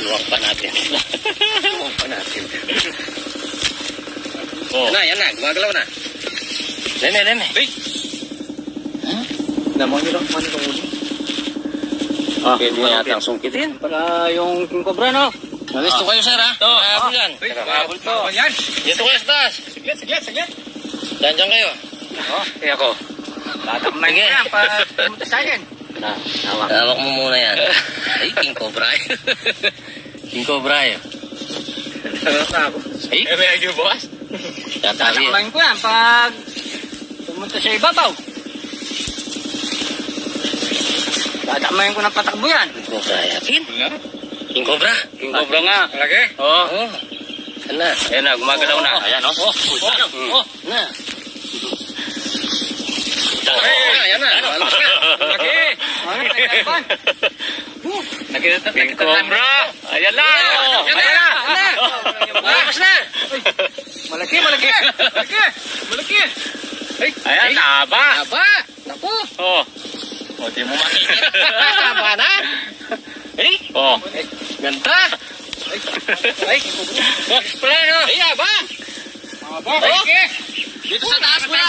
Luwag pa natin. Luwag pa natin. Oh. Yan na. Gumagalaw na. Leme. Uy! Naman nyo lang kung ano ulo. Pwede mo yata ang sungkitin. Para yung king cobra, no? Gusto kayo, sir, ha? Ito, habol yan. Uy, habol to. Yan. Dito kayo sa taas. Saglit. Diyan kayo. Eh ako. Tatakman ko yan para pumunta sa akin. Hawak mo muna yan. Ay, King Cobra. King Cobra yun. Ay, may idea, boss? tatabi. Tatakman ko yan pag pumunta sa ibabaw. Tatakman ko ng patakbo yan. King Cobra yakin. Wala. King Cobra. King cobra nga. Lagi? Oo. Oh. Yan na. Ayan na, gumagalaw na. Ayan, oh. Na. Yan na. Lagi. Nakita King cobra. Ayan na. Yan na. Malakas na. Malaki. Ayan, haba. Aba. Naku. Oh. O, di mo makikita. Tama na. Ay. Oh. Ganda. Ay, Pala, no? Ay, aba. Malaki. Dito sa taas mo na.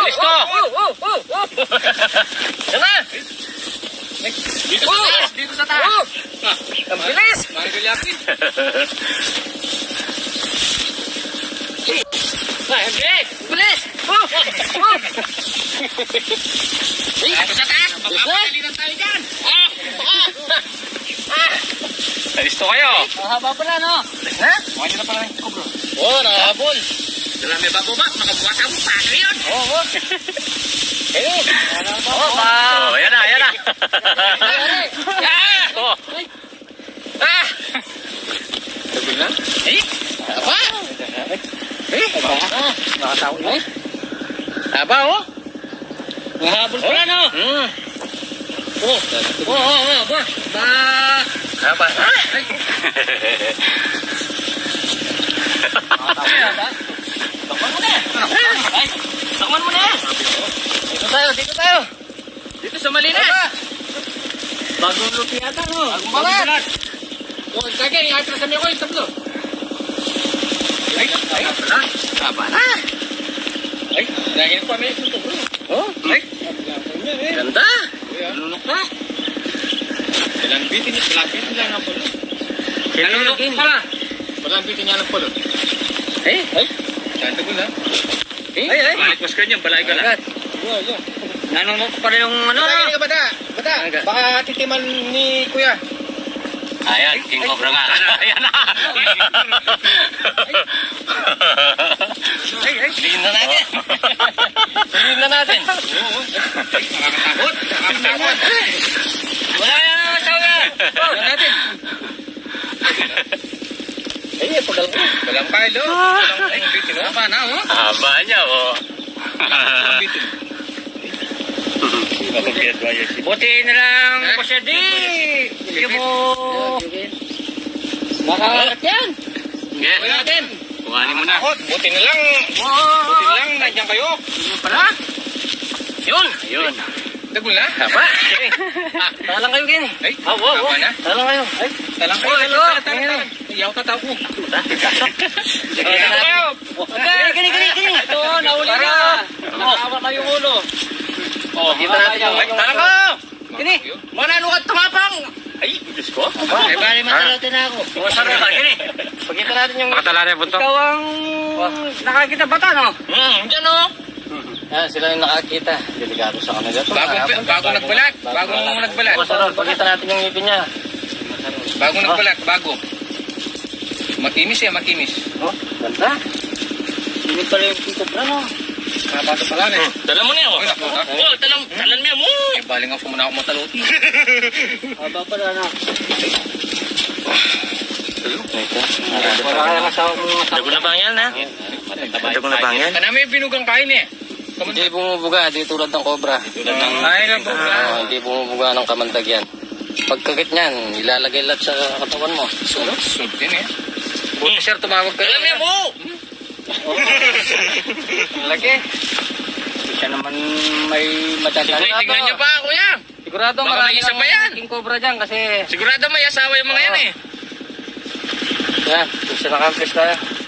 Listo. Yan na. Dito sa taas. Ang bilis. Manggulyakin. Ay, bilis. Dito sa taas. Makapagalitan tayo dyan. Listo kayo. Haba pala, no? Ha? Mukha nyo na pala ng kubro. Oo, nakahabol. Dala may bago ba? Makabukas ang paano yun? Oo. Eh. Oh, ayan na. Oh. Sabi na? Aba. Nakatawa na. Aba, oh. Mahabol pala, no? Aba. Haba. Takman mo na. Dito tayo. Dito sa Malinas. Bagong lupi yata, no? Bagong balat. Oh, kaya yung atras kami ako yung tablo. Ay, pala. Aba na. Ay, dahil pa may ito bro. Oh. Ay, Ganda. nunok na. Walang bitin lang ang pulo. Nunok pala. Walang bitin niya ng pulo. Ay. Saan ko na? Ay. Balikos ka niyan, balay ka lang. Nanunok pala yung ano, no? Bata, bata. Baka titiman ni kuya. Ayan, king cobra nga. Ayan na. Bilhin na natin. Bilhin na natin. Nakakatakot. Wala yan ang asawa. Wala natin. Ay, pagal mo. Walang kailo. Walang bitin. Apa na, oh? Haba niya, oh. Walang bitin. Buti na lang ko siya di. Hindi mo... Makakat yan. Sige. Wala natin. Kuhanin mo na. Buti na lang. Nandiyan kayo. Pala. Yun. Ayun. Dagol na. Aba. Talang kayo, Ken. Ay, Haba na. Talang kayo. Ay. Talang kayo. Oh, ito. Talang. Iyaw tataw ko. Gini. Ito, nahuli na. Nakawa na yung ulo. Oh, kita natin yung... Talang ko! Gini. Manano ka tumapang! Ay, Diyos ko. Ay, bali matalotin na ako. Masarap ka, gini. Pagkita natin yung... Makatala na yung buntok. Ikaw ang... Nakakita bata, no? Diyan o. Sila yung nakakita. Delikado sa kanila. Bagong nagbalat. Bagong nagbalat. Masarap. Pagkita natin yung ngipin niya. Bagong nagbalat. Bago. Makinis eh, makinis. Oh, ganda. Hindi pala yung king cobra, no? Kapato pala na eh. Dala mo na yun. Oh, Talan mo mo. eh, baling ako muna ako mataluti. Haba pala na. Wala ka lang asawa mo. Dago na bangyan, ha? Dago na bangyan. Kanami yung binugang kain eh. Hindi bumubuga, di tulad ng cobra. Ay, lang po. Hindi bumubuga ng kamandag yan. Pagkakit niyan, ilalagay lahat sa katawan mo. Sud din eh. Buti sir, tumawag ka. Alam mo! Laki. Siya naman may matanda. Tignan niyo pa, kuya. Sigurado Baka marami may isa pa yan. king cobra dyan kasi... Sigurado may asawa yung mga yan eh. Yan, gusto na campus tayo.